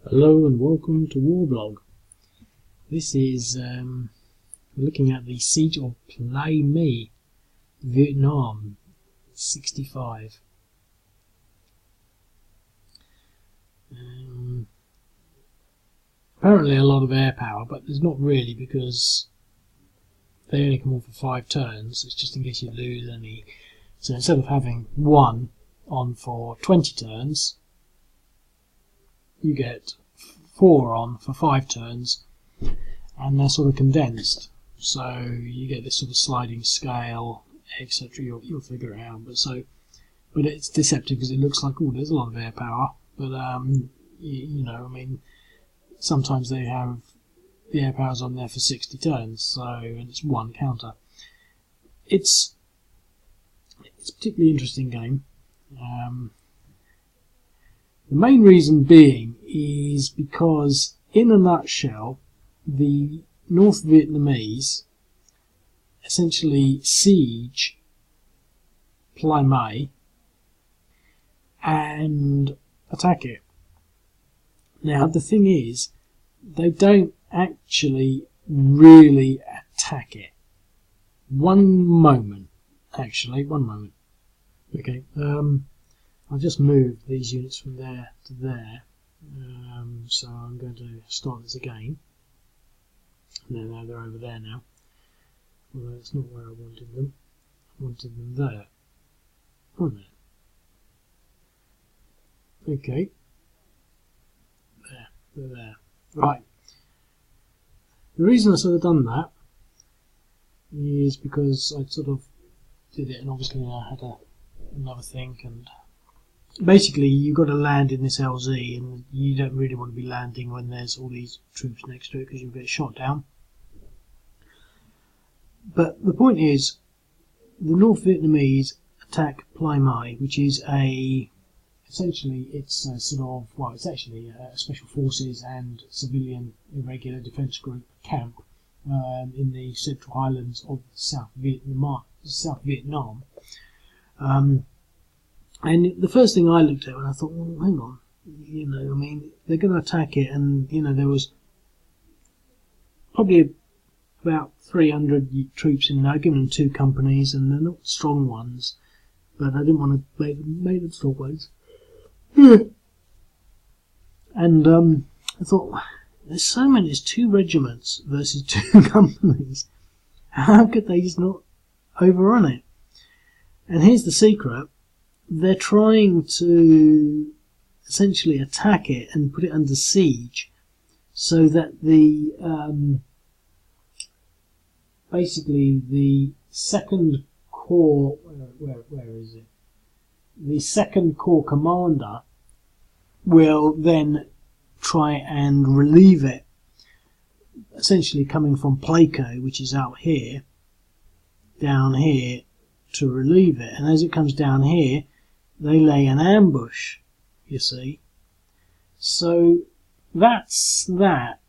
Hello and welcome to Warblog. This is looking at the siege of Plei Me, Vietnam, 65. Apparently a lot of air power, but there's not really, because they only come on for 5 turns. It's just in case you lose any. So instead of having 1 on for 20 turns, you get 4 on for 5 turns, and they're sort of condensed, so you get this sort of sliding scale, etc. You'll figure it out. But it's deceptive because it looks like, oh, there's a lot of air power, but you know, I mean, sometimes they have the air powers on there for 60 turns, and it's 1 counter. It's a particularly interesting game. The main reason being is because, in a nutshell, the North Vietnamese essentially siege Plei Me and attack it. Now, the thing is, they don't actually really attack it. One moment. Okay. I'll just move these units from there to there, so I'm going to start this again. No, they're over there now. Although that's not where I wanted them. I wanted them there. Oh, there. Okay. There, they're there. Right. The reason I sort of done that is because I sort of did it, and obviously I had another thing, and basically, you've got to land in this LZ, and you don't really want to be landing when there's all these troops next to it because you'll get shot down. But the point is, the North Vietnamese attack Plei Me, which is essentially it's a sort of, well, it's actually a special forces and civilian irregular defence group camp in the central highlands of South Vietnam. And the first thing I looked at when I thought, well, hang on, you know, I mean, they're going to attack it, and, you know, there was probably about 300 troops in there. I'd given them 2 companies, and they're not strong ones, but I didn't want to make them strong ones. And I thought, there's 2 regiments versus 2 companies. How could they just not overrun it? And here's the secret. They're trying to essentially attack it and put it under siege, so that the basically the second corps, where is it? The second corps commander will then try and relieve it, essentially coming from Pleiku, which is out here, down here, to relieve it. And as it comes down here, they lay an ambush, you see. So that's that.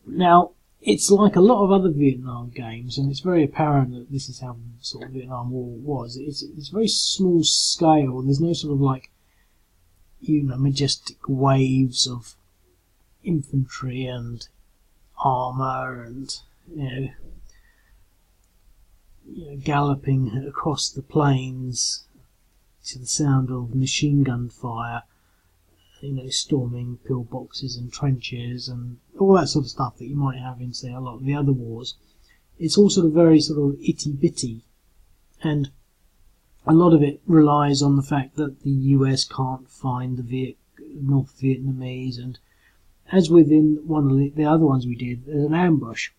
Now, it's like a lot of other Vietnam games, and it's very apparent that this is how the sort of Vietnam War was. It's very small scale, and there's no sort of, like, you know, majestic waves of infantry and armour and, you know, galloping across the plains to the sound of machine gun fire, you know, storming pillboxes and trenches and all that sort of stuff that you might have in, say, a lot of the other wars. It's all sort of very sort of itty-bitty, and a lot of it relies on the fact that the US can't find the North Vietnamese, and as within one of the other ones we did, there's an ambush.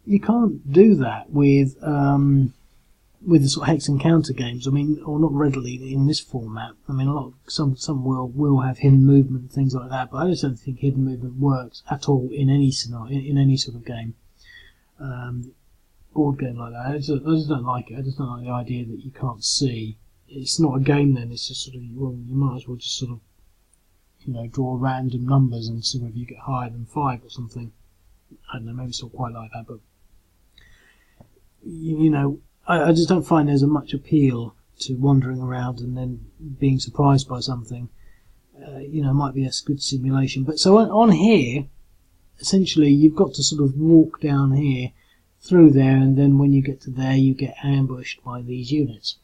You can't do that with the sort of hex and counter games. I mean, or not readily in this format. I mean, some will have hidden movement and things like that, but I just don't think hidden movement works at all in any scenario, in any sort of game, board game like that. I just don't like it. I just don't like the idea that you can't see. It's not a game then. It's just sort of, well, you might as well just sort of, you know, draw random numbers and see whether you get higher than 5 or something. I don't know, maybe it's not quite like that, but you know, I just don't find there's much appeal to wandering around and then being surprised by something, might be a good simulation. But so on here, essentially you've got to sort of walk down here through there, and then when you get to there you get ambushed by these units.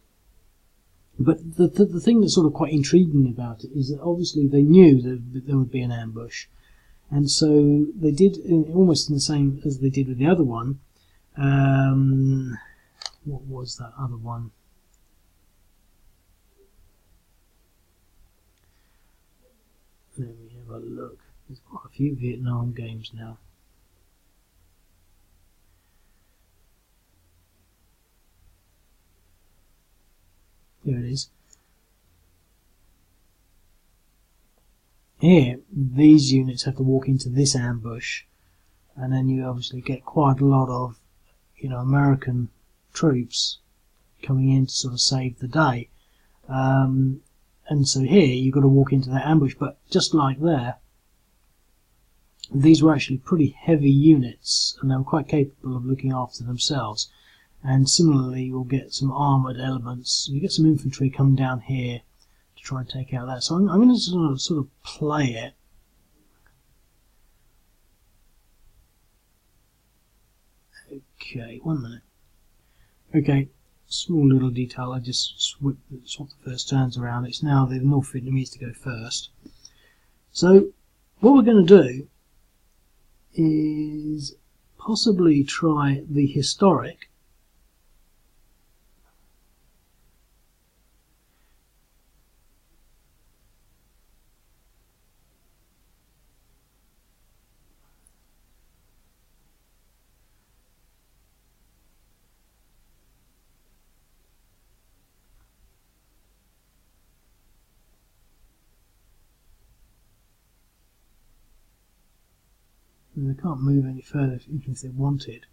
But the thing that's sort of quite intriguing about it is that obviously they knew that there would be an ambush, and so they did almost in the same as they did with the other one. What was that other one? Let me have a look. There's quite a few Vietnam games now. Here it is. Here, these units have to walk into this ambush, and then you obviously get quite a lot of, American troops coming in to sort of save the day. And so here you've got to walk into that ambush, but just like there, these were actually pretty heavy units, and they were quite capable of looking after themselves. And similarly, you'll get some armoured elements. You get some infantry come down here to try and take out that. So I'm going to sort of play it. Okay, 1 minute. Okay, small little detail. I just swapped the first turns around. It's now the North Vietnamese to go first. So what we're going to do is possibly try the historic. And they can't move any further even if they wanted.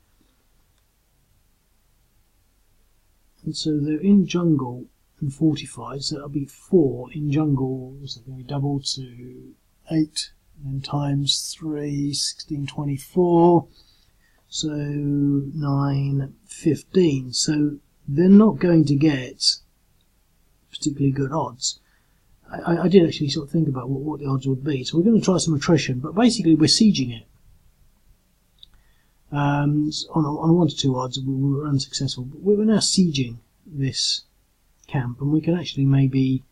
And so they're in jungle and fortified, so that'll be 4 in jungle, so they're going to be doubled to 8, and then times 3, 16, 24, so 9, 15. So they're not going to get particularly good odds. I did actually sort of think about what the odds would be, so we're going to try some attrition, but basically we're sieging it. On 1 to 2 odds we were unsuccessful, but we're now sieging this camp, and we can actually maybe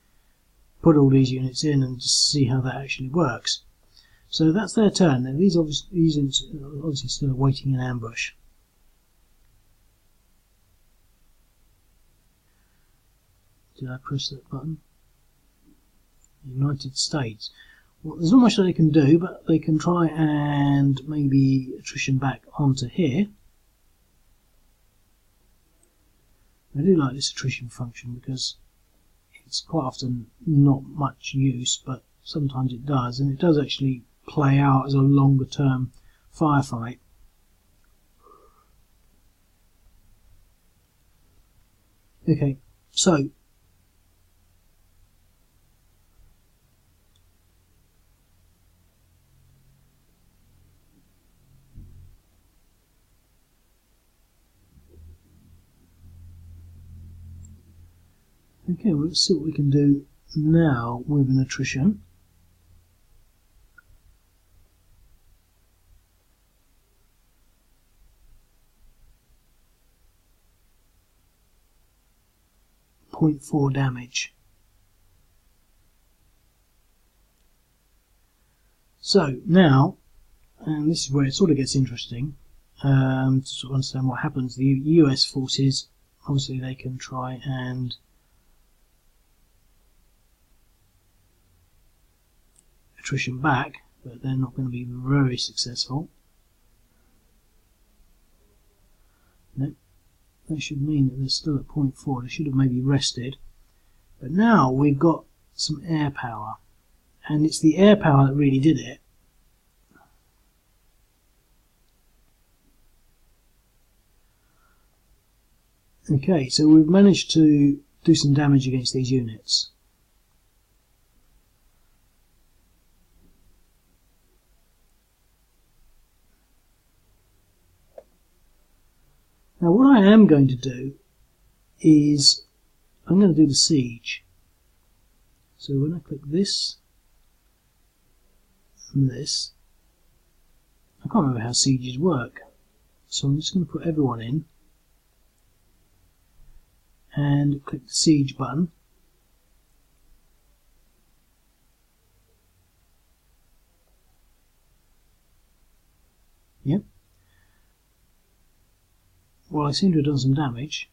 put all these units in and just see how that actually works. So that's their turn. Now these units are obviously still awaiting an ambush. Did I press that button? United States. Well, there's not much that they can do, but they can try and maybe attrition back onto here. I do like this attrition function because it's quite often not much use, but sometimes it does, and it does actually play out as a longer term firefight. Okay, so okay, well, let's see what we can do now with an attrition. .4 damage. So now, and this is where it sort of gets interesting, to sort of understand what happens. The US forces, obviously they can try and attrition back, but they're not going to be very successful. No, that should mean that they're still at 0.4. They should have maybe rested. But now we've got some air power, and it's the air power that really did it. Okay, so we've managed to do some damage against these units. Now what I am going to do is I'm going to do the siege. So when I click this and this, I can't remember how sieges work. So I'm just going to put everyone in and click the siege button. Yep. Well, I seem to have done some damage,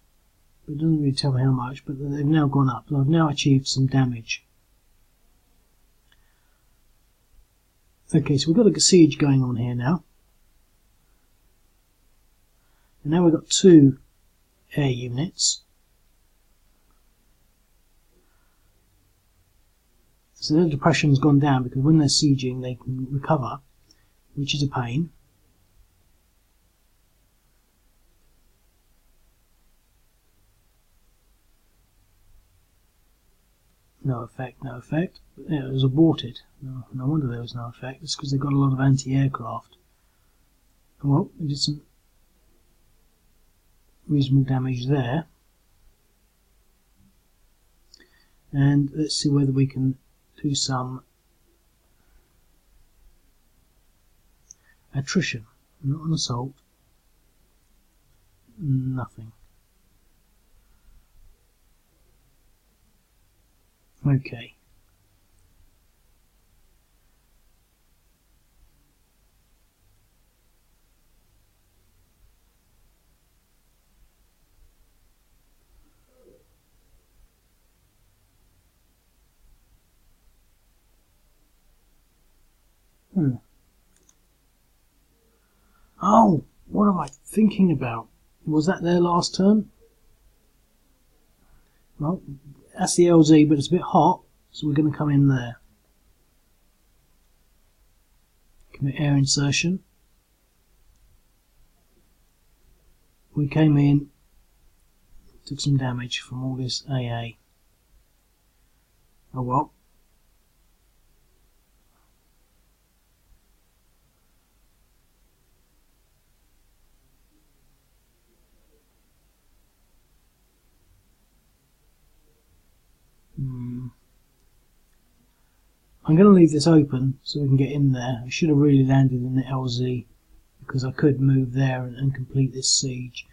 but it doesn't really tell me how much, but they've now gone up. I've now achieved some damage. Okay, so we've got a siege going on here now. And now we've got 2 air units. So their depression's gone down because when they're sieging they can recover, which is a pain. No effect, no effect. Yeah, it was aborted. No wonder there was no effect. It's because they've got a lot of anti-aircraft. Well, we did some reasonable damage there. And let's see whether we can do some attrition. Not an assault. Nothing. Okay. Oh, what am I thinking about? Was that their last turn? Well, that's the LZ, but it's a bit hot, so we're going to come in there. Commit air insertion. We came in, took some damage from all this AA. Oh well. I'm going to leave this open so we can get in there. I should have really landed in the LZ because I could move there and complete this siege.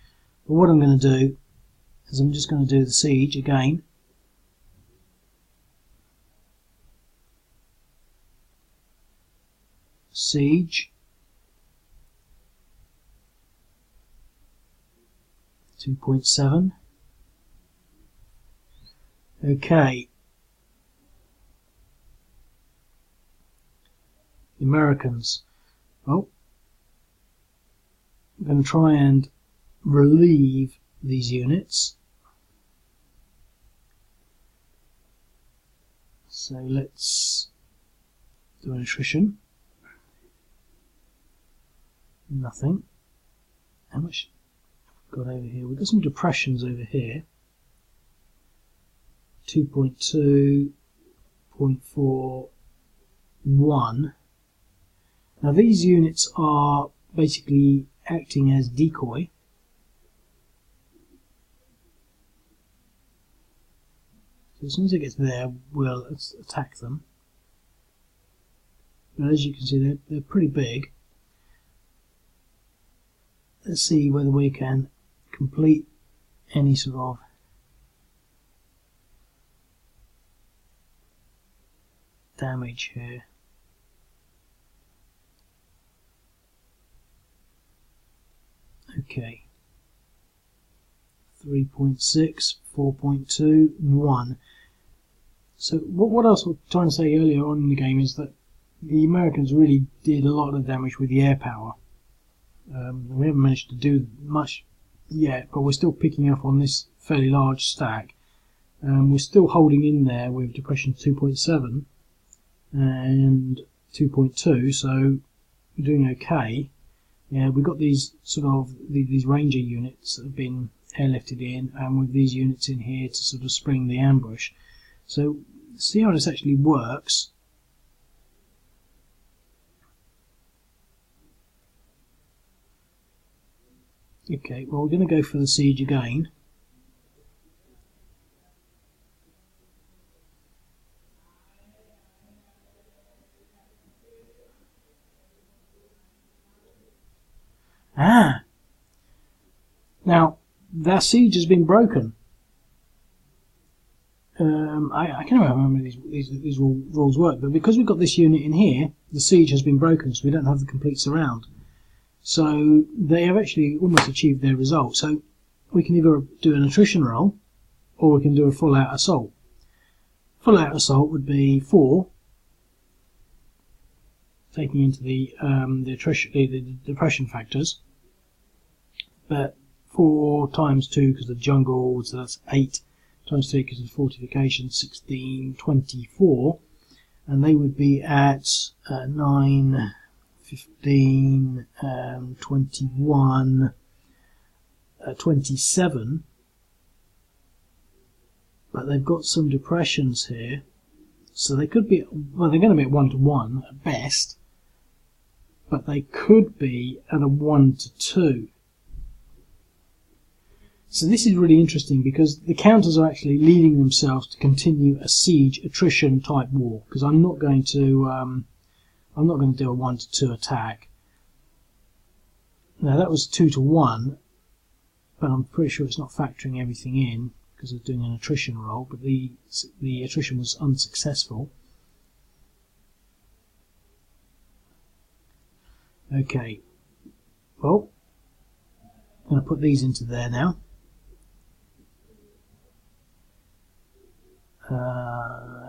But what I'm going to do is I'm just going to do the siege again. Siege. 2.7. Okay. The Americans. Well, I'm going to try and relieve these units. So let's do an attrition. Nothing. How much have we got over here? We've got some depressions over here. 2.2, 0.4, 1. Now these units are basically acting as decoy. So as soon as it gets there, we'll attack them. But as you can see, they're pretty big. Let's see whether we can complete any sort of damage here. Okay. 3.6, 4.2, 1. So what else I was trying to say earlier on in the game is that the Americans really did a lot of damage with the air power. We haven't managed to do much yet, but we're still picking up on this fairly large stack. We're still holding in there with depression 2.7 and 2.2, so we're doing okay. Yeah, we've got these sort of these ranger units that have been airlifted in, and with these units in here to sort of spring the ambush. So see how this actually works. Okay, well we're going to go for the siege again. Ah! Now, that siege has been broken. I can't remember how these rules work, but because we've got this unit in here, the siege has been broken, so we don't have the complete surround. So they have actually almost achieved their result. So we can either do an attrition roll, or we can do a full-out assault. Full-out assault would be 4, taking into the depression factors, but 4 times 2 because of the jungle, so that's 8 times 3 because of the fortification, 16, 24, and they would be at 9, 15, 21, 27, but they've got some depressions here, so they could be, well, they're going to be at 1-to-1 at best, but they could be at a 1-to-2. So this is really interesting because the counters are actually leading themselves to continue a siege attrition type war, because I'm not going to do a 1-to-2 attack. Now that was 2-to-1, but I'm pretty sure it's not factoring everything in because of doing an attrition roll, but the attrition was unsuccessful. Okay, well, I'm going to put these into there now.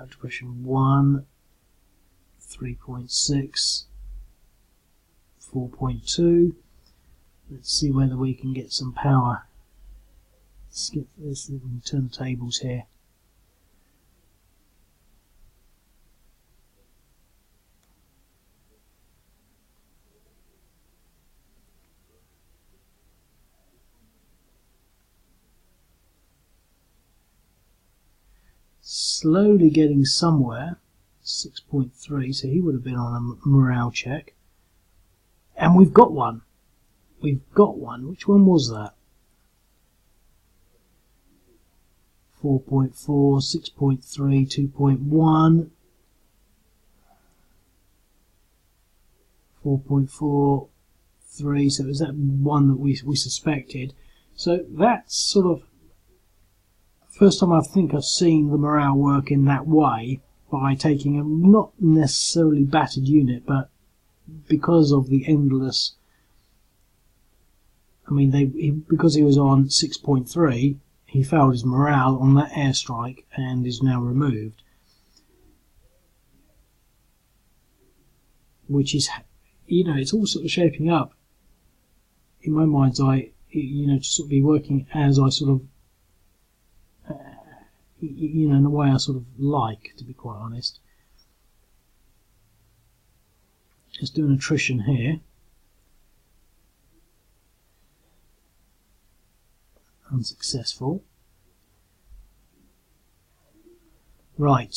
Depression 1, 3.6, 4.2. Let's see whether we can get some power. Let's get this, we can turn the tables here. Slowly getting somewhere. 6.3, so he would have been on a morale check. And we've got one. We've got one. Which one was that? 4.4, 6.3, 2.1, 4.4, 3. So it was that one that we suspected. So that's sort of first time I think I've seen the morale work in that way, by taking a not necessarily battered unit, but because of the endless, I mean, because he was on 6.3, he failed his morale on that airstrike and is now removed, which is, you know, it's all sort of shaping up in my mind's eye, you know, to sort of be working as I sort of, you know, in a way I sort of like, to be quite honest. Let's do an attrition here. Unsuccessful. Right.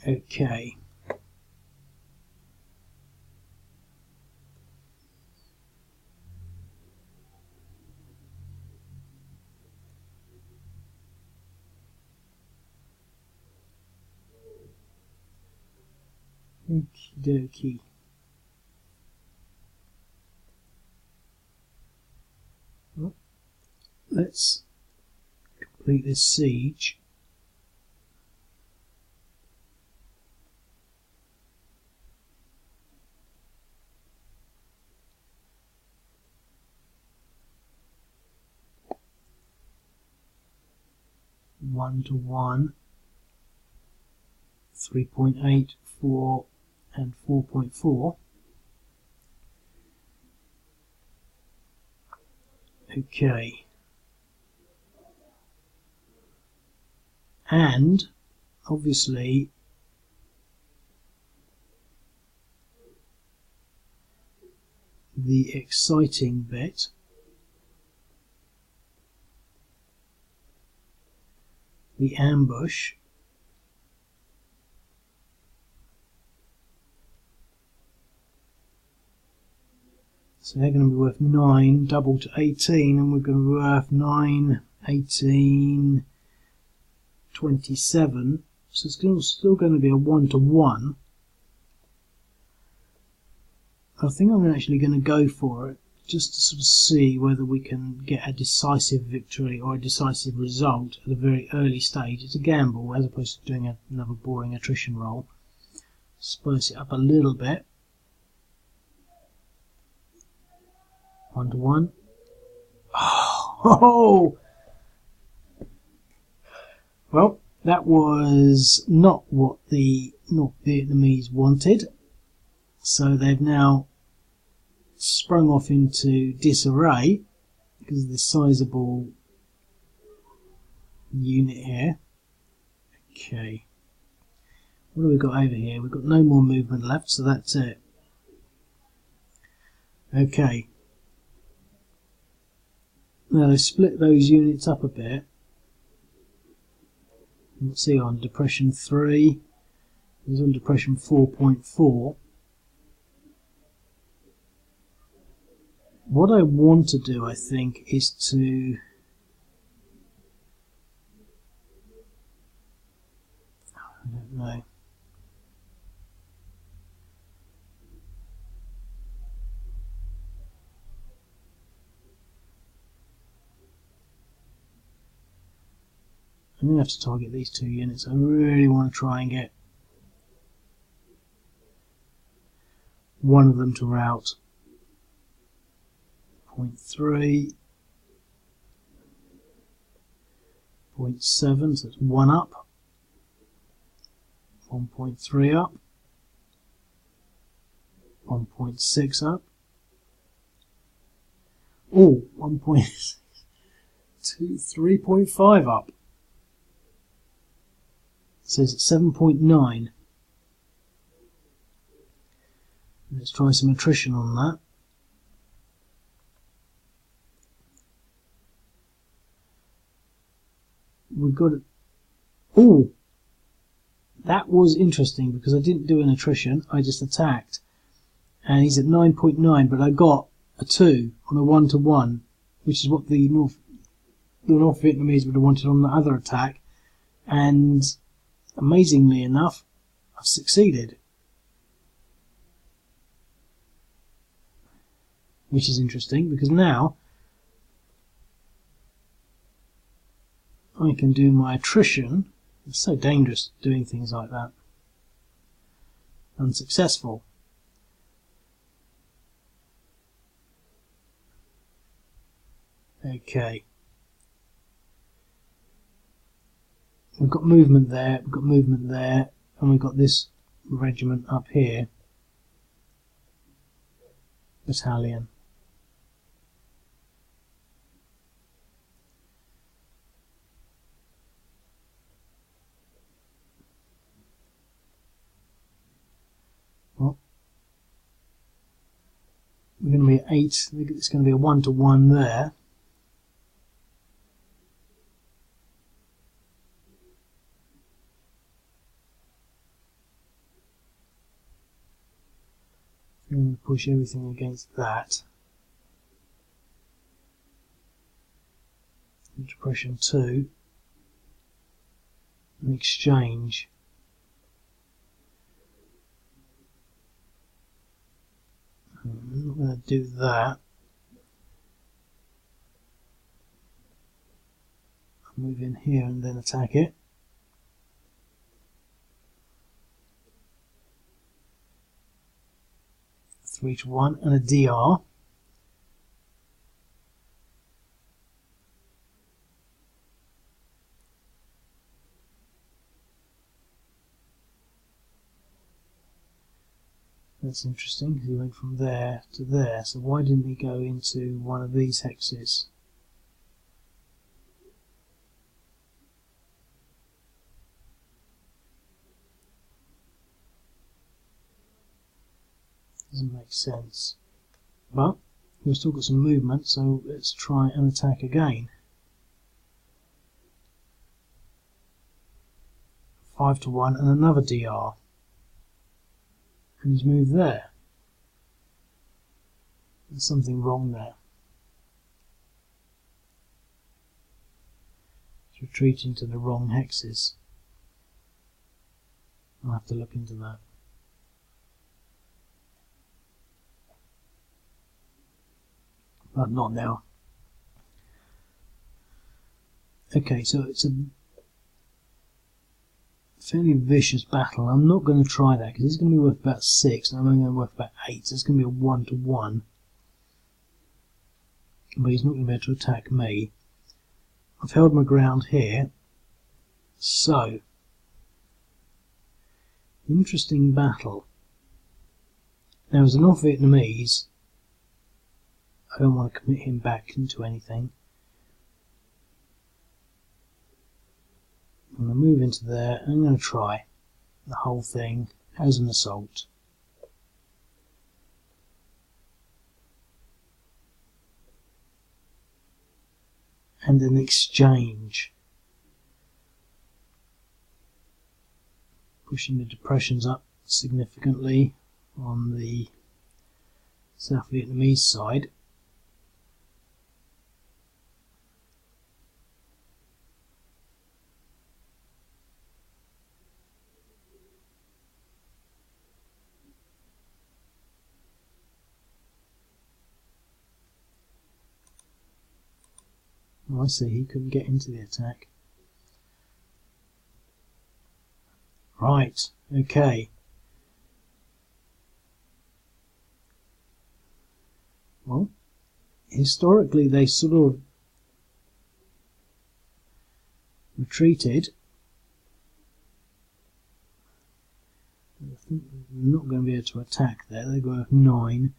Okay. Okie dokie. Well, let's complete this siege. One to 1, 3.8, 4, and 4.4. Okay. And obviously the exciting bit, the ambush, So they're going to be worth 9, double to 18, and we're going to be worth 9, 18, 27. So it's still going to be a 1-to-1. I think I'm actually going to go for it, just to sort of see whether we can get a decisive victory or a decisive result at a very early stage. It's a gamble as opposed to doing another boring attrition roll. Spice it up a little bit. 1-to-1. Oh! Well, that was not what the North Vietnamese wanted. So they've now sprung off into disarray because of this sizable unit here. Okay. What have we got over here? We've got no more movement left, so that's it. Okay. Now they split those units up a bit. Let's see, on depression 3. He's on depression 4.4. What I want to do, I think, is to I don't know. I'm going to have to target these 2 units. I really want to try and get one of them to rout. 0.3, 0.7, so it's 1 up, 1.3 up, 1.6 up, oh, 1.2, 3.5 up. It says it's 7.9. Let's try some attrition on that. We've got it. Oh, that was interesting because I didn't do an attrition, I just attacked. And he's at 9.9, but I got a 2 on a 1-to-1, which is what the North Vietnamese would have wanted on the other attack. And amazingly enough, I've succeeded. Which is interesting because now I can do my attrition. It's so dangerous doing things like that. Unsuccessful. Okay. We've got movement there, we've got movement there, and we've got this regiment up here. Battalion. Well, we're going to be at 8, it's going to be a 1-to-1 there. I'm going to push everything against that. Depression 2. An exchange. I'm not going to do that. I'll move in here and then attack it. A 3-to-1 and a DR. That's interesting because he went from there to there, so why didn't he go into one of these hexes? Doesn't make sense. But we've still got some movement, so let's try and attack again. 5-to-1 and another DR. And he's moved there. There's something wrong there. It's retreating to the wrong hexes. I'll have to look into that. But not now. Okay, so it's a fairly vicious battle. I'm not going to try that because it's going to be worth about 6 and I'm only going to be worth about 8, so it's going to be a 1-to-1. But he's not going to be able to attack me. I've held my ground here. So, interesting battle. Now as a North Vietnamese, I don't want to commit him back into anything. I'm going to move into there and I'm going to try the whole thing as an assault. And an exchange. Pushing the depressions up significantly on the South Vietnamese side. Oh, I see, he couldn't get into the attack. Right, okay. Well, historically they sort of retreated. I think they're not going to be able to attack there. They've got 9,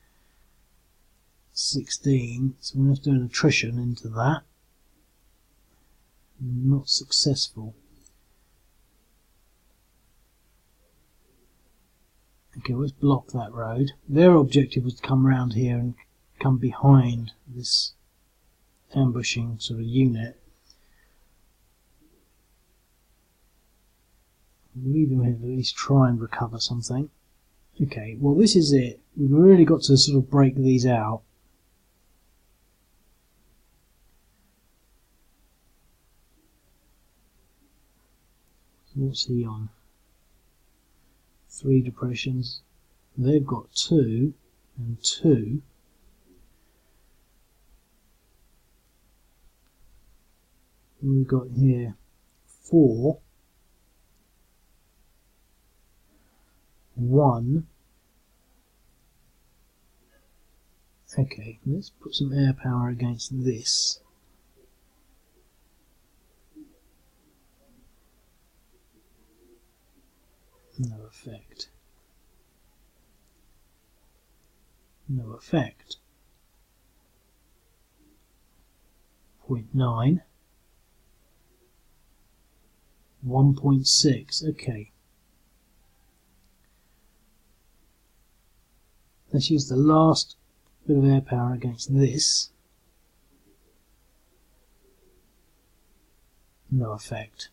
16, so we're going to have to do an attrition into that. Not successful. Okay, let's block that road. Their objective was to come around here and come behind this ambushing sort of unit. We'll leave them here to at least try and recover something. Okay, well this is it. We've really got to sort of break these out. What's he on? 3 depressions. They've got 2 and 2. We've got here 4, 1. Okay, let's put some air power against this. No effect. No effect. 0.9. 1.6. Okay. Let's use the last bit of air power against this. No effect.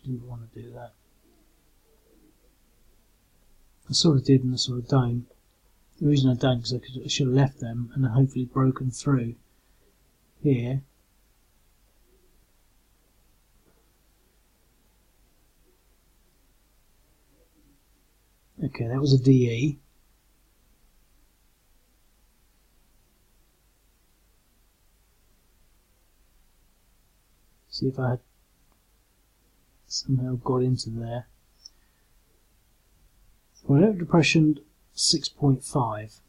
Didn't want to do that. I sort of did and I sort of don't. The reason I don't is because I should have left them and hopefully broken through here. Okay, that was a DE. See if I had somehow got into there. Well, depression 6.5.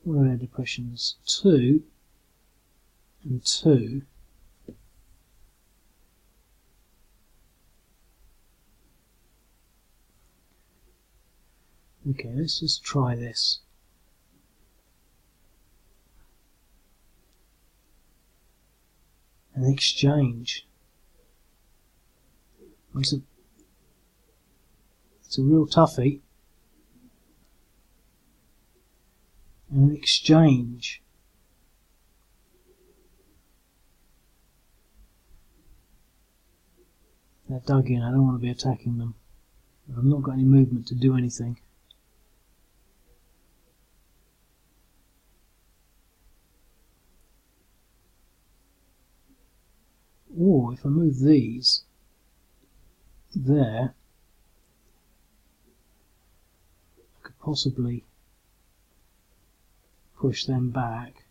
Rare depressions 2 and 2. Okay, let's just try this. An exchange. It's a real toughie. And an exchange. They're dug in. I don't want to be attacking them. I've not got any movement to do anything. Or if I move these there, I could possibly push them back.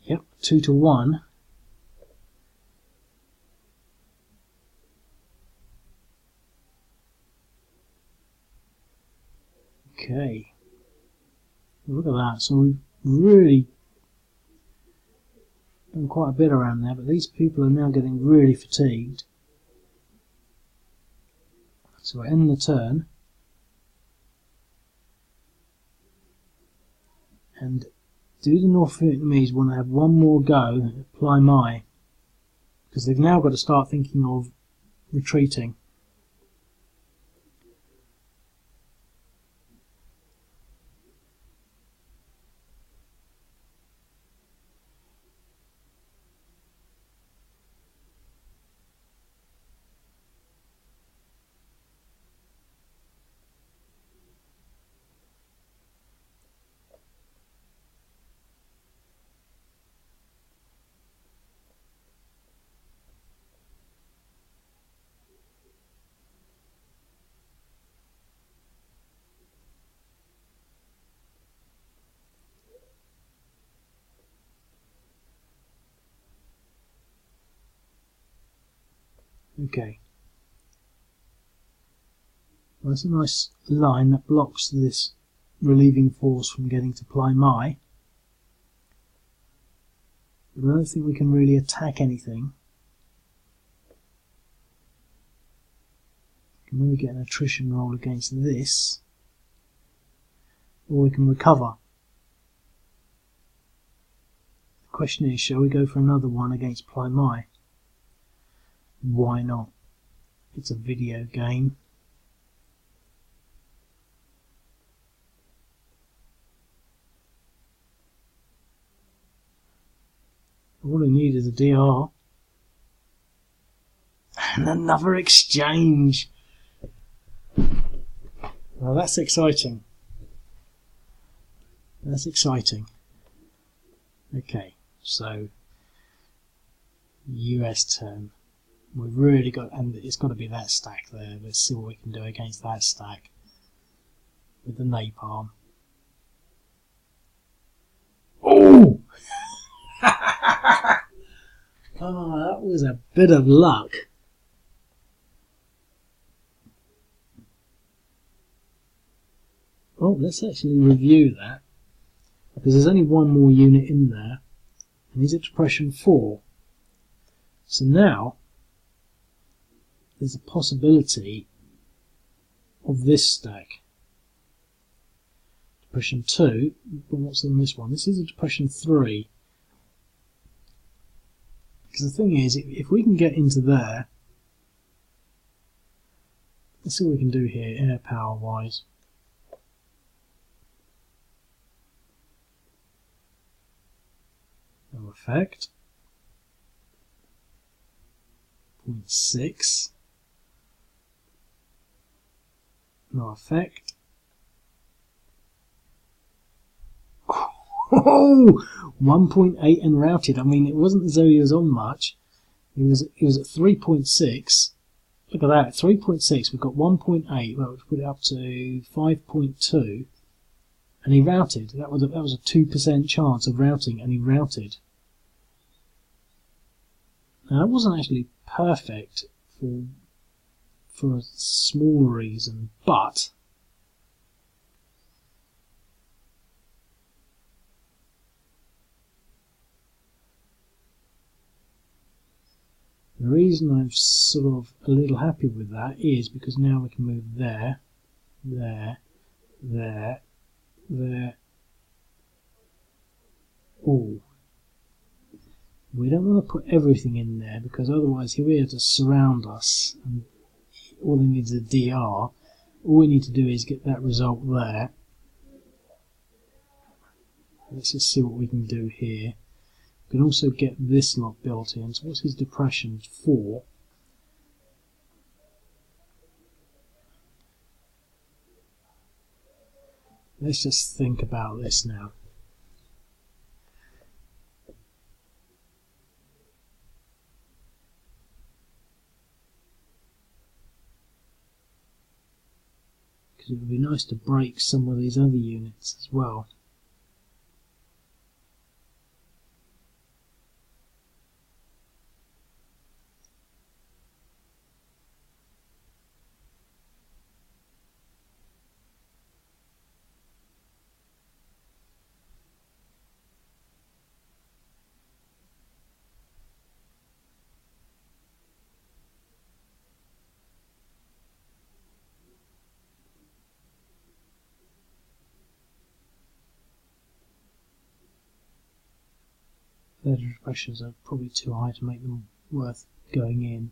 Yep, 2 to 1. Okay. Look at that. So we've really done quite a bit around there, but these people are now getting really fatigued. So I end the turn. And do the North Vietnamese want to have one more go at Plei Me? Because they've now got to start thinking of retreating. Okay. Well, that's a nice line that blocks this relieving force from getting to Plei Me. But I don't think we can really attack anything. We can maybe get an attrition roll against this, or we can recover. The question is, shall we go for another one against Plei Me? Why not? It's a video game. All I need is a DR. And another exchange. Well, that's exciting. That's exciting. Okay, so US turn. We've really got, and it's got to be that stack there. Let's see what we can do against that stack with the napalm. Oh! Oh, that was a bit of luck. Oh, let's actually review that, because there's only one more unit in there, and he's at depression 4. So now there's a possibility of this stack. Depression 2, but what's in this one? This is a depression 3. Because the thing is, if we can get into there, let's see what we can do here, air power wise. No effect. 0.6. No effect. Oh, 1.8 and routed. I mean, it wasn't as though he was on much. He was at 3.6. Look at that, 3.6. We've got 1.8. Well, we've put it up to 5.2, and he routed. That was a 2% chance of routing, and he routed. Now, that wasn't actually perfect for a small reason, but the reason I'm sort of a little happy with that is because now we can move there, there, there, there. Oh, We don't want to put everything in there because otherwise he'll be able to surround us and all he needs is a DR. All we need to do is get that result there. Let's just see what we can do here. We can also get this lot built in. So what's his depression? 4. Let's just think about this now. Because it would be nice to break some of these other units as well. Their depressions are probably too high to make them worth going in.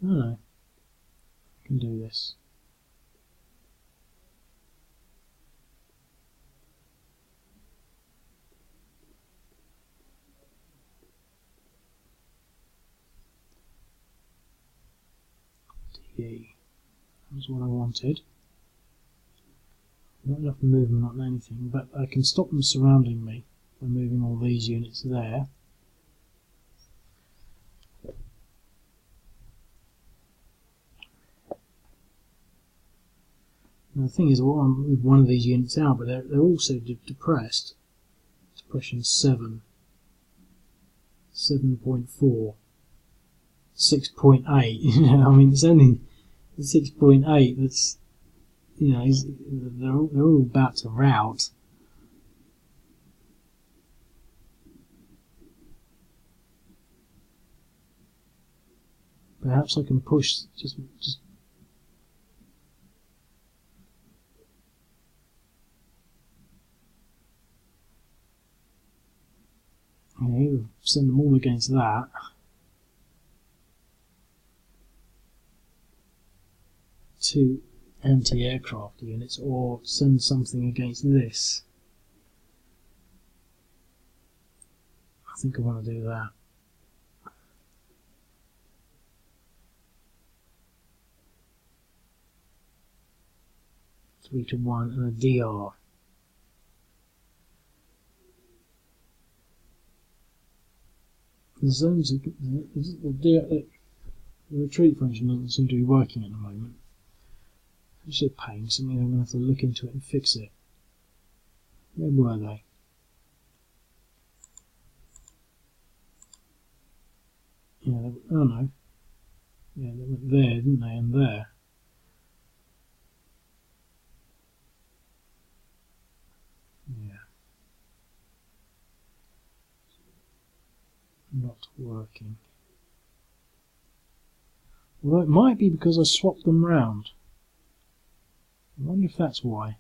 I don't know. I can do this. DE. That was what I wanted. Not enough movement on anything, but I can stop them surrounding me by moving all these units there. Now the thing is, well, I'm with one of these units out, but they're also depressed. Depression 7, 7.4, 6.8. You know, I mean, it's only 6.8. That's, you know, they're all about to rout. Perhaps I can push just. Okay, send them all against that. Two anti-aircraft units, or send something against this. I think I want to do that. Three to 1 and a DR. The zones, the retreat function doesn't seem to be working at the moment. It's a pain, so I'm going to have to look into it and fix it. Where were they? Yeah, oh no. Yeah, they went there, didn't they, and there. Yeah. Not working. Well, it might be because I swapped them round. I wonder if that's why.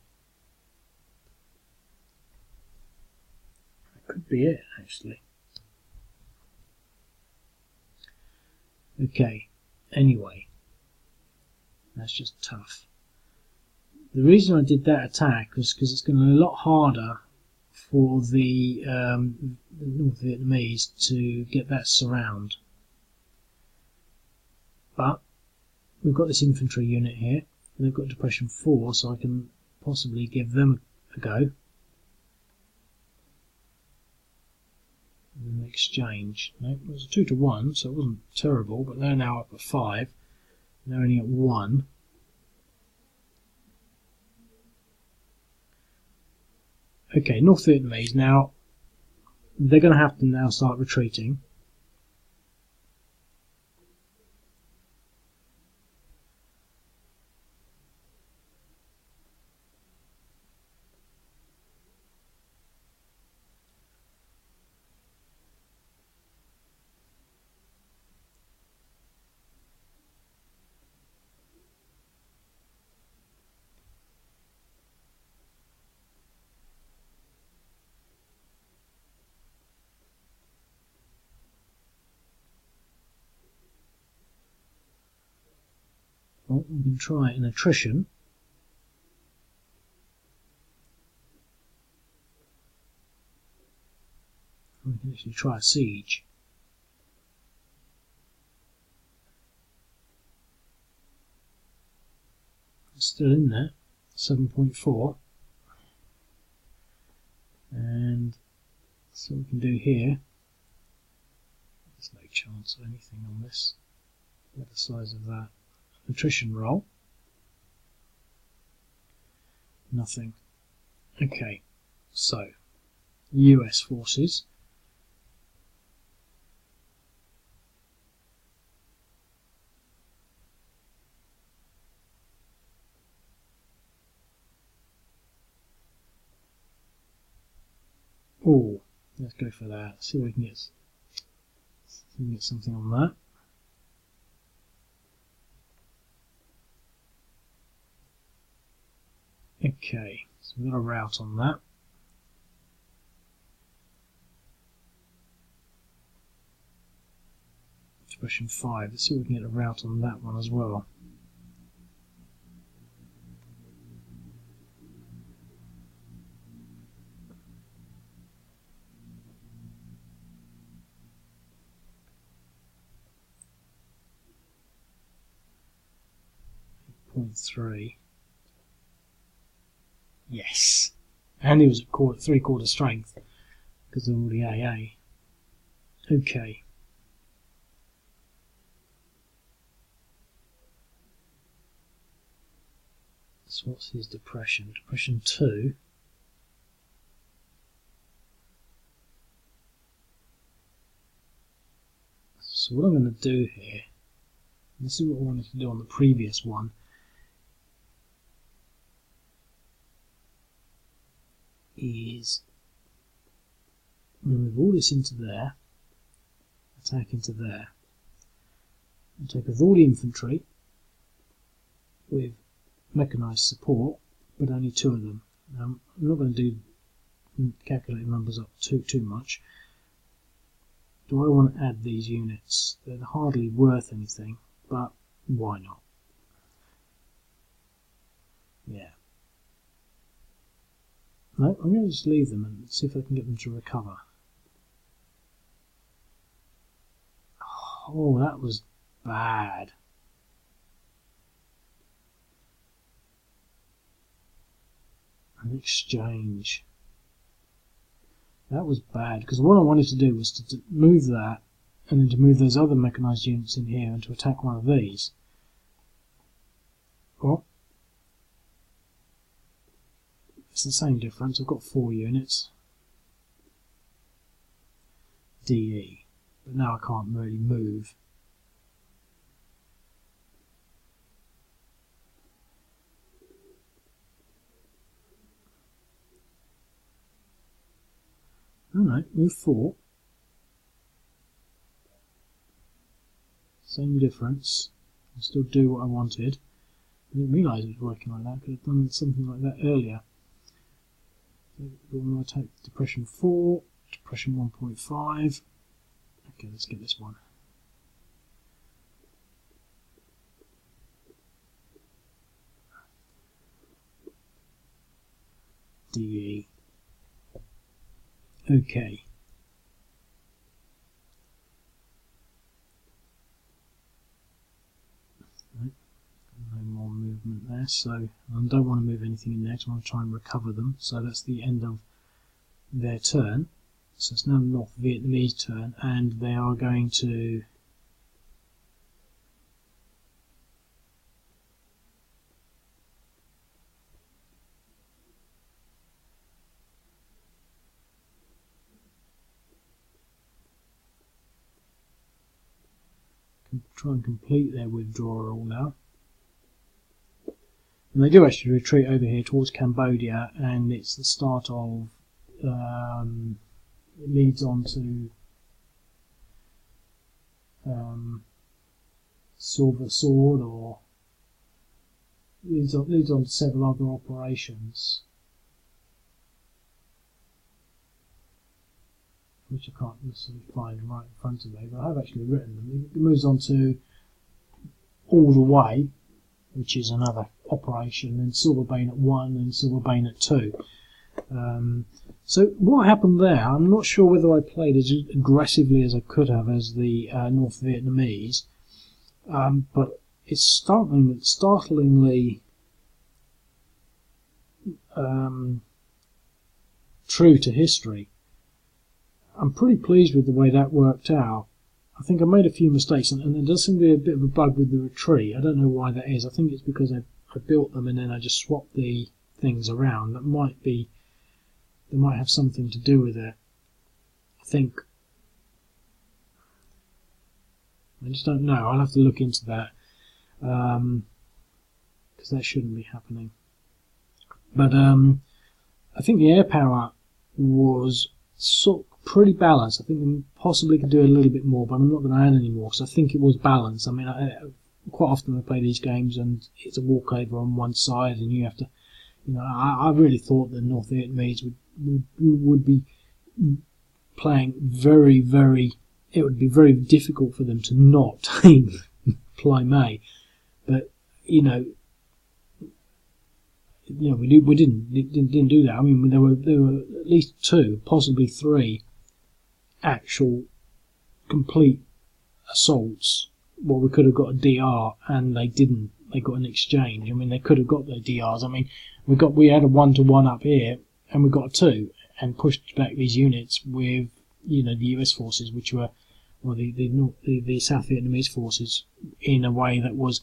That could be it, actually. Okay, anyway. That's just tough. The reason I did that attack was because it's going to be a lot harder for the North Vietnamese to get that surround. But we've got this infantry unit here, and they've got depression 4, so I can possibly give them a go in exchange. No, it was a 2 to 1, so it wasn't terrible, but they're now up at 5. They're only at 1. Okay, North Vietnamese, now they're going to have to now start retreating. Well, we can try an attrition. We can actually try a siege. It's still in there, 7.4. And so we can do here. There's no chance of anything on this. Look at the size of that. Attrition roll. Nothing. Okay, so US forces. Oh, let's go for that. See if we can get something on that. Okay, so we've got a route on that. Expression 5. Let's see if we can get a route on that one as well. Point 3. Yes, and he was at 3/4 strength because they're already AA. Okay. So what's his depression? Depression 2. So what I'm going to do here, this is what I wanted to do on the previous one, is move all this into there, attack into there, and take with all the infantry with mechanised support, but only 2 of them. Now, I'm not going to calculate numbers up too much. Do I want to add these units? They're hardly worth anything, but why not? Yeah. No, I'm going to just leave them and see if I can get them to recover. Oh, that was bad. An exchange. That was bad, because what I wanted to do was to move that, and then to move those other mechanised units in here and to attack one of these. Oh. It's the same difference. I've got 4 units. DE. But now I can't really move. Alright, move 4. Same difference. I'll still do what I wanted. I didn't realise it was working like that. I could have done something like that earlier. So we want to take depression 4, depression 1.5. Okay, let's get this one. DE. Okay. No more movement there, so I don't want to move anything in there because I want to try and recover them. So that's the end of their turn. So it's now North Vietnamese turn, and they are going to try and complete their withdrawal now. And they do actually retreat over here towards Cambodia, and it's the start of it leads on to Silver Sword, or leads on to several other operations, which I can't necessarily find right in front of me, but I have actually written them. It moves on to all the way which is another operation, and Silver Bayonet 1 and Silver Bayonet 2. So what happened there, I'm not sure whether I played as aggressively as I could have as the North Vietnamese, but it's startlingly true to history. I'm pretty pleased with the way that worked out. I think I made a few mistakes, and there does seem to be a bit of a bug with the retreat. I don't know why that is. I think it's because I built them and then I just swapped the things around. That might have something to do with it. I think. I just don't know. I'll have to look into that, because that shouldn't be happening. But I think the air power was pretty balanced. I think we possibly could do a little bit more, but I'm not going to add any more because I think it was balanced. I mean, quite often I play these games and it's a walkover on one side, and you have to, I really thought the North Vietnamese would be playing very, very. It would be very difficult for them to not take Plei Me, but we didn't do that. I mean, there were at least 2, possibly 3 actual complete assaults. Well, we could have got a DR, and they didn't. They got an exchange. I mean, they could have got their DRs. I mean, we had a 1-to-1 up here, and we got a 2, and pushed back these units with the US forces, which were the South Vietnamese forces, in a way that was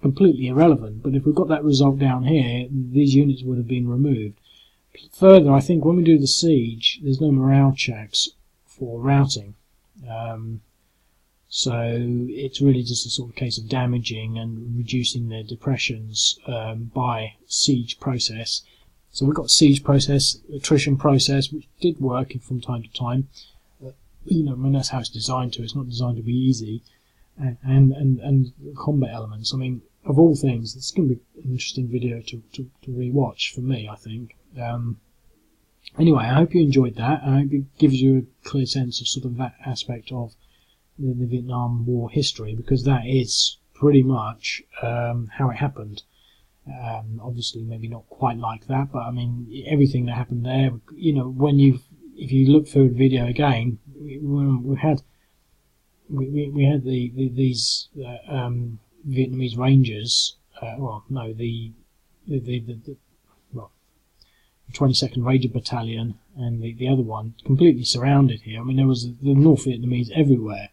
completely irrelevant. But if we got that result down here, these units would have been removed. Further, I think when we do the siege, there's no morale checks for routing, so it's really just a sort of case of damaging and reducing their depressions by siege process. So we've got siege process, attrition process, which did work from time to time. I mean, that's how it's designed to. It's not designed to be easy. And combat elements. I mean, of all things, it's going to be an interesting video to re-watch for me, I think. Anyway, I hope you enjoyed that. I hope it gives you a clear sense of sort of that aspect of the Vietnam War history, because that is pretty much how it happened. Obviously, maybe not quite like that, but I mean, everything that happened there. If you look through the video again, we had these Vietnamese Rangers. The 22nd Ranger Battalion and the other one completely surrounded here. I mean, there was the North Vietnamese everywhere,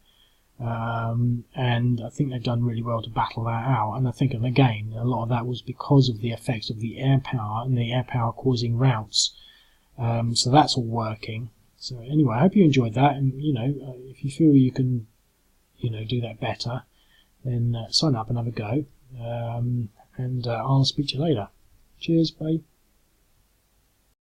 and I think they've done really well to battle that out. And I think, and again, a lot of that was because of the effects of the air power and the air power causing routes. So that's all working. So anyway, I hope you enjoyed that, and if you feel you can do that better, then sign up and have a go, and I'll speak to you later. Cheers, bye.